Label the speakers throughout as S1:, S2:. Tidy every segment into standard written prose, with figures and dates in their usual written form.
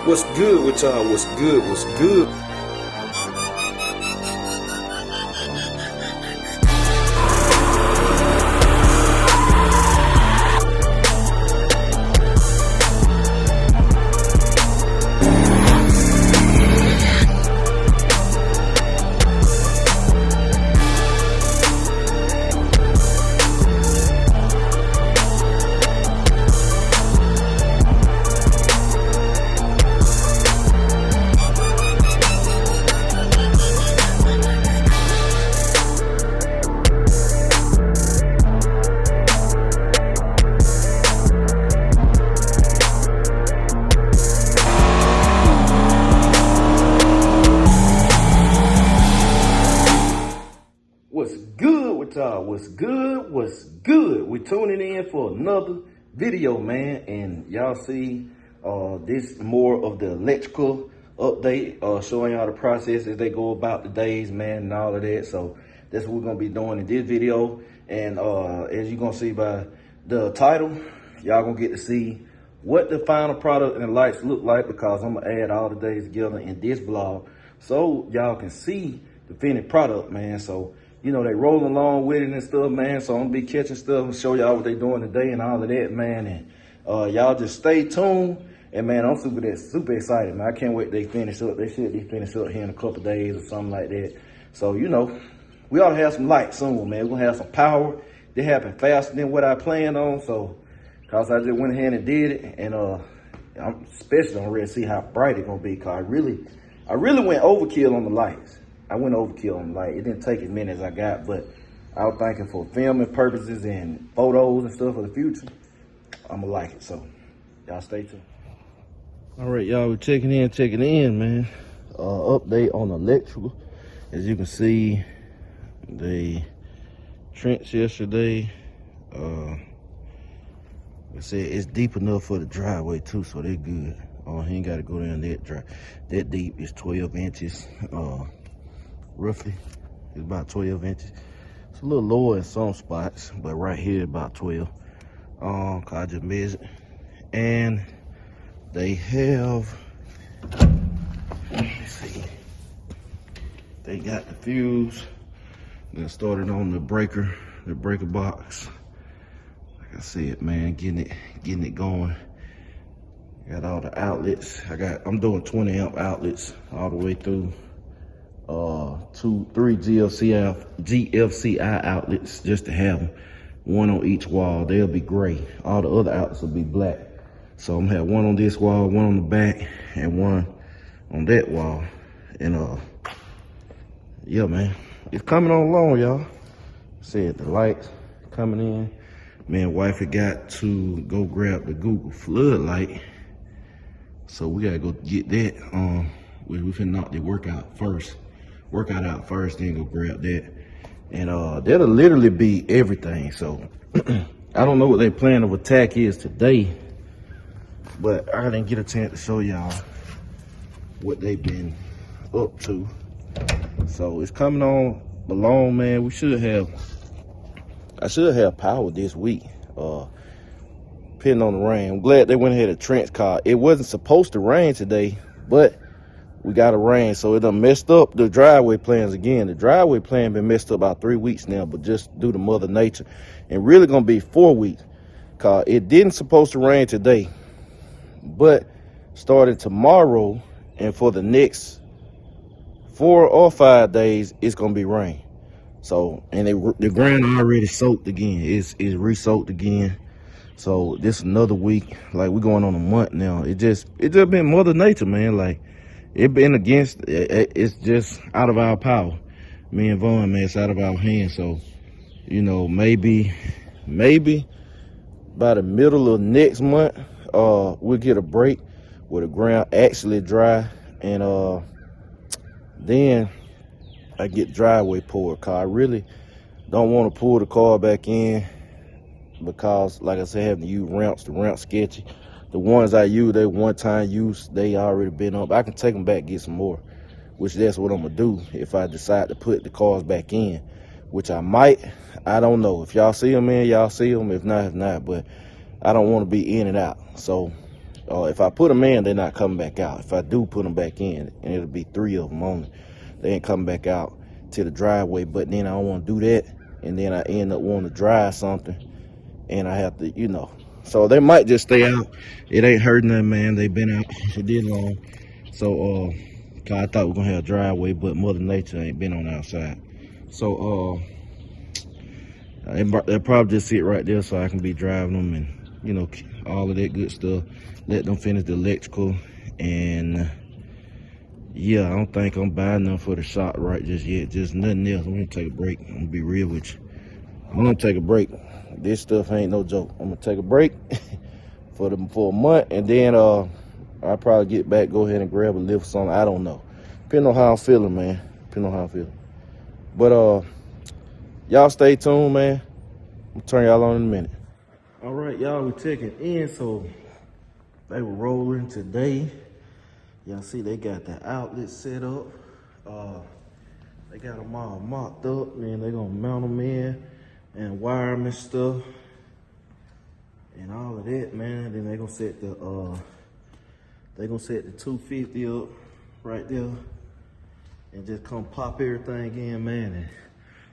S1: What's good with y'all? What's good? What's good? What's good with y'all? What's good? What's good? We're tuning in for another video, man. And y'all see this more of the electrical update, showing y'all the process as they go about the days, man, and all of that. So that's what we're gonna be doing in this video. And as you're gonna see by the title, y'all gonna get to see what the final product and the lights look like, because I'm gonna add all the days together in this vlog so y'all can see the finished product, man. So you know, they rolling along with it and stuff, man. So I'm gonna be catching stuff and show y'all what they doing today and all of that, man. And y'all just stay tuned. And man, I'm super excited, man. I can't wait till they finish up. They should be finished up here in a couple of days or something like that. So, you know, we ought to have some light soon, man. We're gonna have some power. They happen faster than what I planned on. So, cause I just went ahead and did it. And I'm especially ready to see how bright it's gonna be. Cause I really went overkill on the lights. I went overkill on the light. It didn't take as many as I got, but I was thinking for filming purposes and photos and stuff for the future, I'm gonna like it. So y'all stay tuned. All right, y'all, we're checking in, man. Update on electrical. As you can see, they trenched yesterday. I said it's deep enough for the driveway too, so they're good. He ain't got to go down that deep. It's 12 inches. Roughly, it's about 12 inches. It's a little lower in some spots, but right here about 12. Cause I just measured. And they have, let me see, they got the fuse. Then started on the breaker box. Like I said, man, getting it going. Got all the outlets. I'm doing 20 amp outlets all the way through. 3 GFCI outlets just to have them, one on each wall. They'll be gray. All the other outlets will be black. So I'm gonna have one on this wall, one on the back, and one on that wall. And yeah, man, it's coming on along, y'all. Said the lights coming in. Man, wifey got to go grab the Google floodlight, so we gotta go get that. We finna knock the workout out first, then go grab that. And that'll literally be everything. So I don't know what their plan of attack is today, but I didn't get a chance to show y'all what they've been up to. So it's coming on along, man. I should have power this week, depending on the rain. I'm glad they went ahead and trench car. It wasn't supposed to rain today, but we got a rain, so it done messed up the driveway plans again. The driveway plan been messed up about 3 weeks now, but just due to Mother Nature. And really gonna be 4 weeks, cause it didn't supposed to rain today, but starting tomorrow and for the next 4 or 5 days, it's gonna be rain. So, and the ground already soaked again. It's re-soaked again. So this another week, like we're going on a month now. It just been Mother Nature, man. Like, it's just out of our power. Me and Vaughn, man, it's out of our hands. So, you know, maybe by the middle of next month, we'll get a break where the ground actually dry, and then I get driveway poured. Cause I really don't want to pull the car back in, because like I said, having to use ramps, the ramp sketchy. The ones I use, they one-time use, they already been up. I can take them back, get some more, which that's what I'm gonna do if I decide to put the cars back in, which I might. I don't know. If y'all see them in, y'all see them. If not, but I don't want to be in and out. So If I put them in, they're not coming back out. If I do put them back in, and it'll be 3 of them only, they ain't coming back out to the driveway. But then I don't want to do that, and then I end up wanting to drive something, and I have to, you know. So they might just stay out. It ain't hurting them, man. They've been out for this long. So, cause I thought we were gonna have a driveway, but Mother Nature ain't been on the outside. So, they'll probably just sit right there so I can be driving them and, you know, all of that good stuff. Let them finish the electrical. And yeah, I don't think I'm buying them for the shop right just yet. Just nothing else. I'm gonna take a break. I'm gonna be real with you. I'm gonna take a break. This stuff ain't no joke. I'm gonna take a break for a month, and then I'll probably get back, go ahead and grab a lift or something. I don't know. Depending on how I'm feeling, man. Depending on how I feel. But y'all stay tuned, man. I'm gonna turn y'all on in a minute. All right, y'all, we're checking in. So they were rolling today. Y'all see they got the outlet set up. They got them all mocked up, and they gonna mount them in and wire them and stuff and all of that, man. Then they gonna set the 250 up right there and just come pop everything in, man. And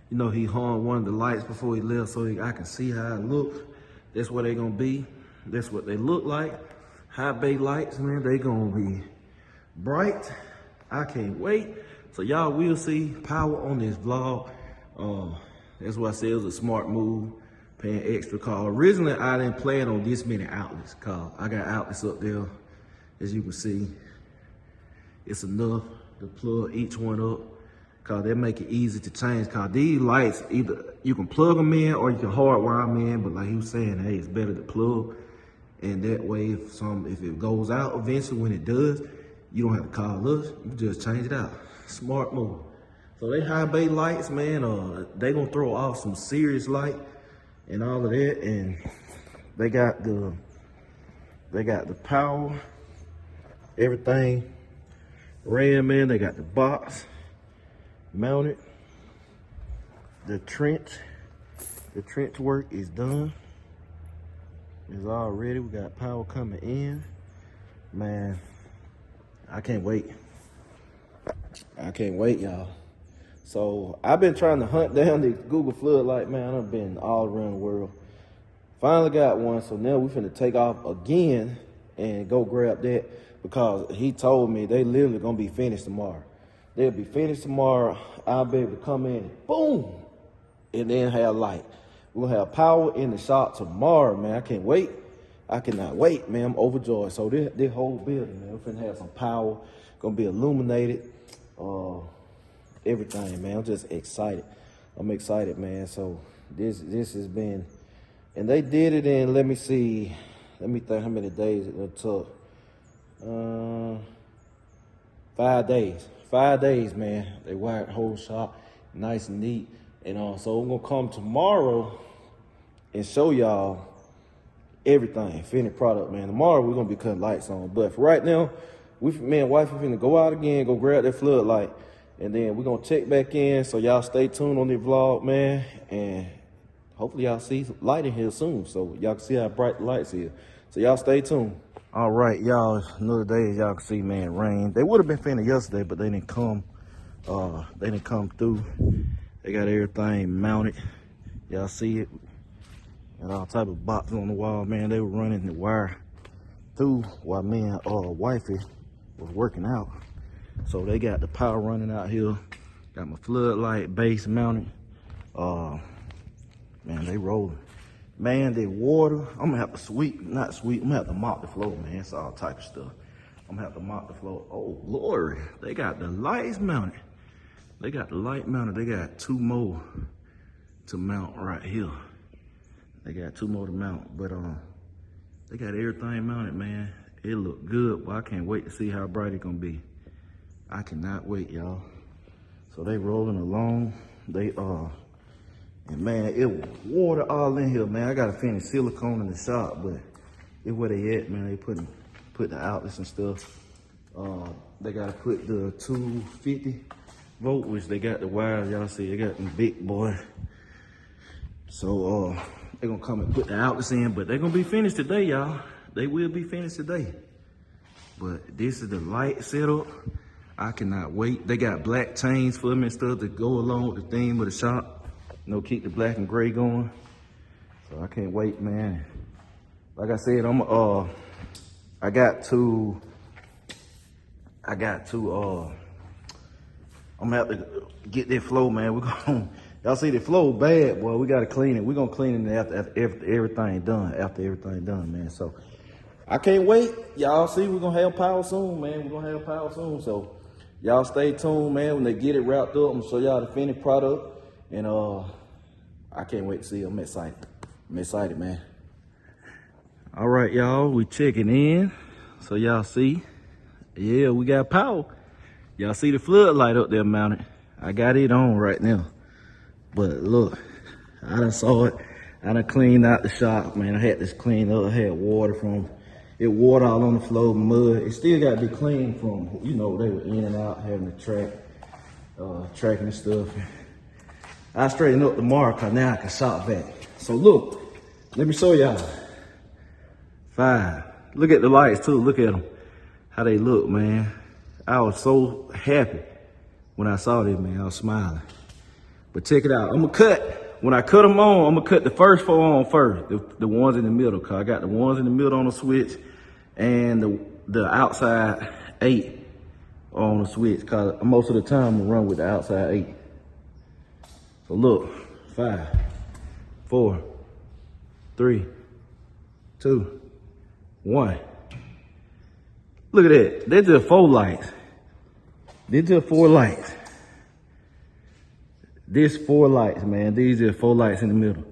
S1: you know, he hung one of the lights before he left so I can see how it looks. That's what they gonna be. That's what they look like. High bay lights, man. They gonna be bright. I can't wait. So y'all will see power on this vlog. That's why I said it was a smart move, paying extra call. Originally, I didn't plan on this many outlets, cause I got outlets up there, as you can see. It's enough to plug each one up, cause they make it easy to change. Cause these lights, either you can plug them in or you can hardwire them in, but like he was saying, hey, it's better to plug. And that way, if it goes out eventually, when it does, you don't have to call us. You just change it out. Smart move. So they high bay lights, man. They gonna throw off some serious light and all of that. And they got the power, everything ran, man. They got the box mounted. The trench work is done. It's all ready. We got power coming in, man. I can't wait. I can't wait, y'all. So I've been trying to hunt down the Google floodlight, man. I've been all around the world. Finally got one, so now we finna take off again and go grab that, because he told me they literally gonna be finished tomorrow. They'll be finished tomorrow. I'll be able to come in, boom, and then have light. We'll have power in the shop tomorrow, man. I can't wait. I cannot wait, man. I'm overjoyed. So this whole building, man, we're finna have some power. Gonna be illuminated. Everything, man. I'm just excited. I'm excited, man. So this has been, and they did it in, let me see. Let me think how many days it took. 5 days. 5 days, man. They wired the whole shop nice and neat. And so I'm gonna come tomorrow and show y'all everything, finished product, man. Tomorrow we're gonna be cutting lights on. But for right now, me and wife are finna go out again, go grab that floodlight, and then we're gonna check back in. So y'all stay tuned on the vlog, man. And hopefully y'all see some light in here soon, so y'all can see how bright the lights is. So y'all stay tuned. All right, y'all, another day, as y'all can see, man, rain. They would have been finished yesterday, but they didn't come. They didn't come through. They got everything mounted. Y'all see it. And all type of boxes on the wall, man. They were running the wire through while me and wifey was working out. So they got the power running out here. Got my floodlight base mounted. Man, they rolling. Man, the water, I'm gonna have to I'm gonna have to mop the floor, man. It's all type of stuff. I'm gonna have to mop the floor. Oh, Lord, they got the lights mounted. They got the light mounted. They got 2 more to mount right here. They got 2 more to mount, but they got everything mounted, man. It look good, but I can't wait to see how bright it's gonna be. I cannot wait, y'all. So they rolling along. And man, it was water all in here, man. I gotta finish silicone in the shop, but it's where they at, man. They put the outlets and stuff. They gotta put the 250 volt, which they got the wires. Y'all see, they got them big boy. So they're gonna come and put the outlets in, but they're gonna be finished today, y'all. they will be finished today. But this is the light setup. I cannot wait. They got black chains for them and stuff to go along with the theme of the shop. You know, keep the black and gray going. So I can't wait, man. Like I said, I'm gonna have to get that flow, man. We're gonna, y'all see the flow bad, boy. We gotta clean it. We're gonna clean it after everything done. After everything done, man. So I can't wait. Y'all see, we're gonna have power soon, man. We're gonna have power soon. So y'all stay tuned, man. When they get it wrapped up, I'm gonna show y'all the finished product. And I can't wait to see it. I'm excited. I'm excited, man. All right, y'all, we checking in. So y'all see, yeah, we got power. Y'all see the floodlight up there mounted. I got it on right now. But look, I done saw it. I done cleaned out the shop, man. I had this cleaned up. I had water from, it water all on the floor, mud. It still got to be cleaned from, you know, they were in and out having to tracking and stuff. I straighten up tomorrow because now I can shop back. So look, let me show y'all. 5. Look at the lights too. Look at them, how they look, man. I was so happy when I saw this, man. I was smiling. But check it out. I'm gonna cut. When I cut them on, I'm gonna cut the first 4 on first. The ones in the middle, cause I got the ones in the middle on the switch, and the outside 8 on the switch. Cause most of the time I'm gonna run with the outside 8. So look, 5, 4, 3, 2, 1. Look at that. They're just 4 lights. They're just 4 lights. This 4 lights, man. These are 4 lights in the middle.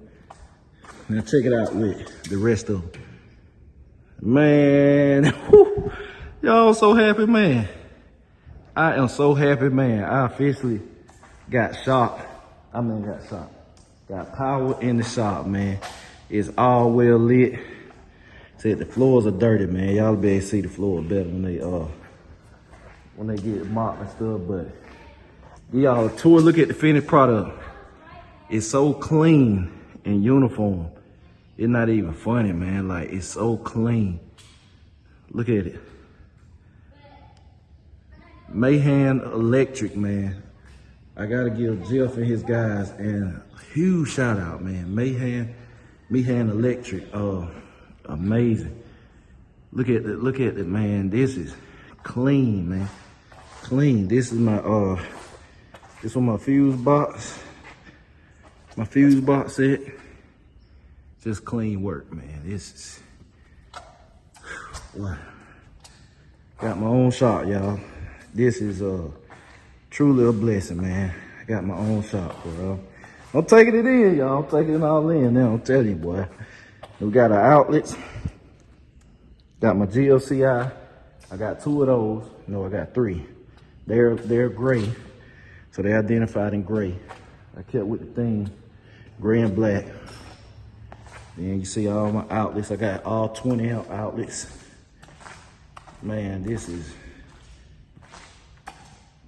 S1: Now check it out with the rest of them. Man, whew, y'all so happy, man. I am so happy, man. I officially got shop. Got power in the shop, man. It's all well lit. Said the floors are dirty, man. Y'all be able to see the floor better when they get mopped and stuff. But y'all a tour. Look at the finished product. It's so clean and uniform. It's not even funny, man. Like, it's so clean. Look at it. Mayhem Electric, man. I gotta give Jeff and his guys a huge shout out, man. Mayhem Electric. Amazing. Look at it, man. This is clean, man. Clean. This is my this one my fuse box. My fuse box set. Just clean work, man. This is wow. Got my own shop, y'all. This is truly a blessing, man. I got my own shop, bro. I'm taking it in, y'all. I'm taking it all in now. I'm telling you, boy. We got our outlets. Got my GLCI. I got 2 of those. No, I got 3. They're gray, so they identified in gray. I kept with the theme, gray and black. Then you see all my outlets. I got all 20 amp outlets. Man, this is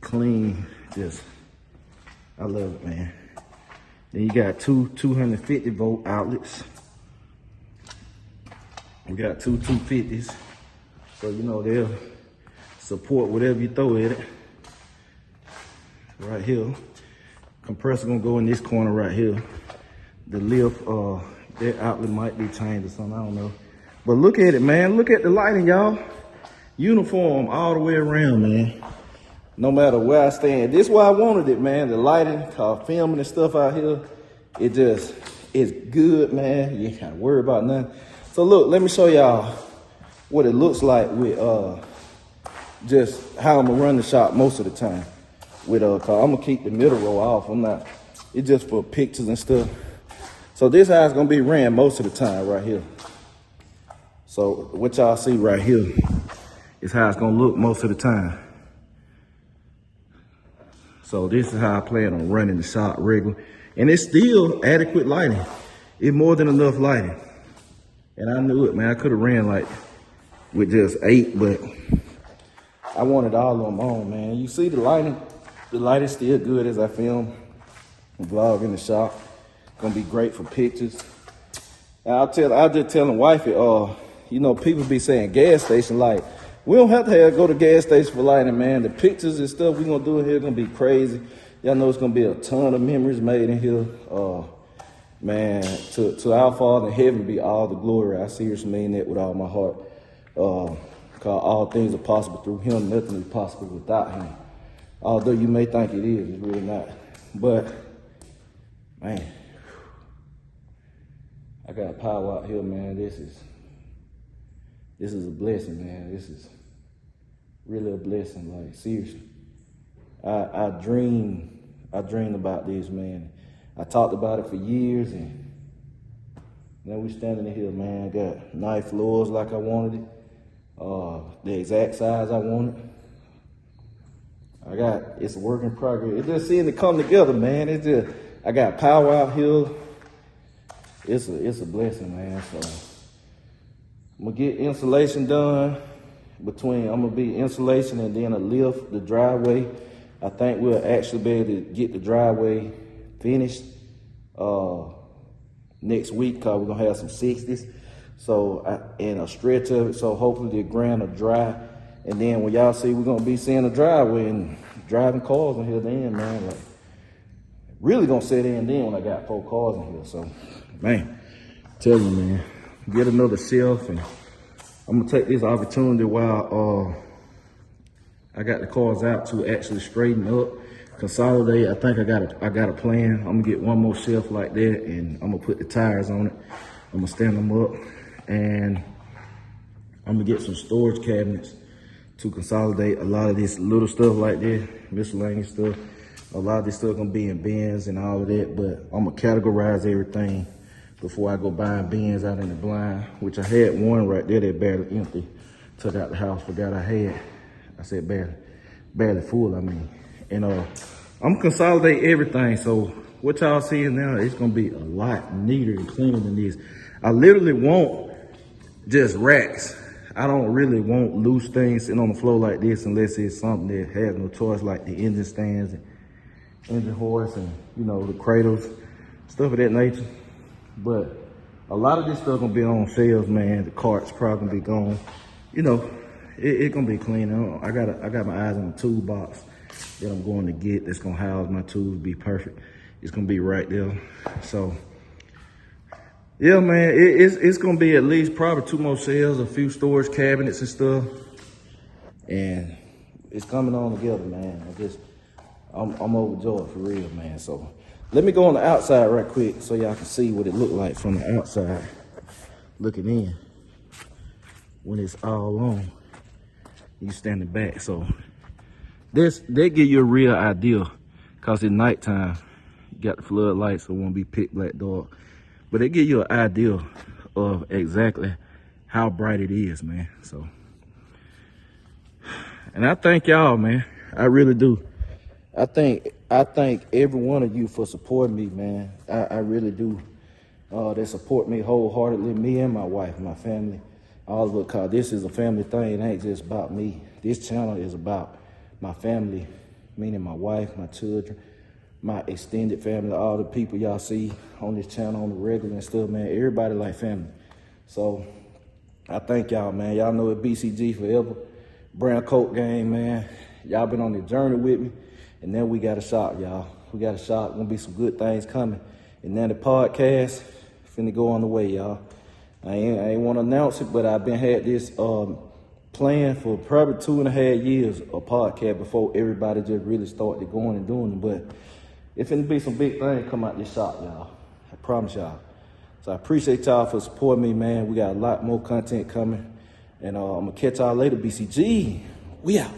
S1: clean. Just, I love it, man. Then you got 2 250 volt outlets. We got 2 250s. So, you know, they'll support whatever you throw at it. Right here. Compressor gonna go in this corner right here. The lift, their outlet might be changed or something, I don't know. But look at it, man. Look at the lighting, y'all. Uniform all the way around, man. No matter where I stand. This is why I wanted it, man. The lighting, filming and stuff out here, it's good, man. You ain't gotta worry about nothing. So look, let me show y'all what it looks like with just how I'm gonna run the shop most of the time. With cause I'm gonna keep the middle row off. It's just for pictures and stuff. So this how it's gonna be ran most of the time right here. So what y'all see right here is how it's gonna look most of the time. So this is how I plan on running the shop regular. And it's still adequate lighting. It's more than enough lighting. And I knew it, man. I could have ran like with just 8, but I wanted all of them on, man. You see the lighting? The light is still good as I film a vlog in the shop. Gonna be great for pictures. And I was just telling wifey you know, people be saying gas station light. We don't have to go to gas station for lighting, man. The pictures and stuff we're gonna do in here gonna be crazy. Y'all know it's gonna be a ton of memories made in here. Man, to our Father in heaven be all the glory. I seriously mean that with all my heart. Cause all things are possible through him. Nothing is possible without him. Although you may think it is, it's really not. But, man, I got power out here, man. This is a blessing, man. This is really a blessing, like, seriously. I dreamed about this, man. I talked about it for years, and now we standing in here, man. Got nice floors like I wanted it, the exact size I wanted. It's a work in progress. It's just seeing it come together, man. I got power out here. It's a blessing, man. So I'm gonna get insulation done. I'm gonna be insulation and then a lift, the driveway. I think we'll actually be able to get the driveway finished next week, because we're gonna have some 60s. And a stretch of it, so hopefully the ground will dry. And then when y'all see, we're gonna be seeing the driveway and driving cars in here then, man. Like, really gonna sit in then when I got 4 cars in here. So, man, tell you, man, get another shelf, and I'm gonna take this opportunity while I got the cars out to actually straighten up, consolidate. I think I got a plan. I'm gonna get one more shelf like that, and I'm gonna put the tires on it. I'm gonna stand them up, and I'm gonna get some storage cabinets to consolidate a lot of this little stuff like this, miscellaneous stuff. A lot of this stuff gonna be in bins and all of that, but I'm gonna categorize everything before I go buying bins out in the blind, which I had one right there that barely empty. Took out the house, forgot I had. I said barely full, I mean. And I'm consolidate everything, so what y'all seeing now, it's gonna be a lot neater and cleaner than this. I literally want just racks. I don't really want loose things sitting on the floor like this unless it's something that has no choice, like the engine stands and engine hoists and, you know, the cradles, stuff of that nature. But a lot of this stuff gonna be on shelves, man. The cart's probably gonna be gone. You know, it's gonna be clean. I got my eyes on the toolbox that I'm going to get that's gonna house my tools, be perfect. It's gonna be right there. So, yeah, man, it's gonna be at least probably 2 more shelves, a few storage cabinets and stuff. And it's coming on together, man. I'm overjoyed for real, man. So let me go on the outside right quick so y'all can see what it looked like from the outside looking in when it's all on. You standing back, so they give you a real idea, cause at nighttime you got the floodlights, so it won't be pitch black dark. But they give you an idea of exactly how bright it is, man. So, and I thank y'all, man. I really do. I thank every one of you for supporting me, man. I really do. They support me wholeheartedly, me and my wife, my family. All of it, cause this is a family thing. It ain't just about me. This channel is about my family, meaning my wife, my children, my extended family, all the people y'all see on this channel on the regular and stuff, man. Everybody like family. So I thank y'all, man. Y'all know it BCG forever. Brown coat game, man. Y'all been on the journey with me. And now we got a shot, y'all. We got a shot. Gonna be some good things coming. And now the podcast finna go on the way, y'all. I ain't want to announce it, but I've been had this plan for probably 2.5 years, a podcast, before everybody just really started going and doing it. But it's finna be some big things come out this shop, y'all. I promise y'all. So I appreciate y'all for supporting me, man. We got a lot more content coming. And I'm gonna catch y'all later, BCG. We out.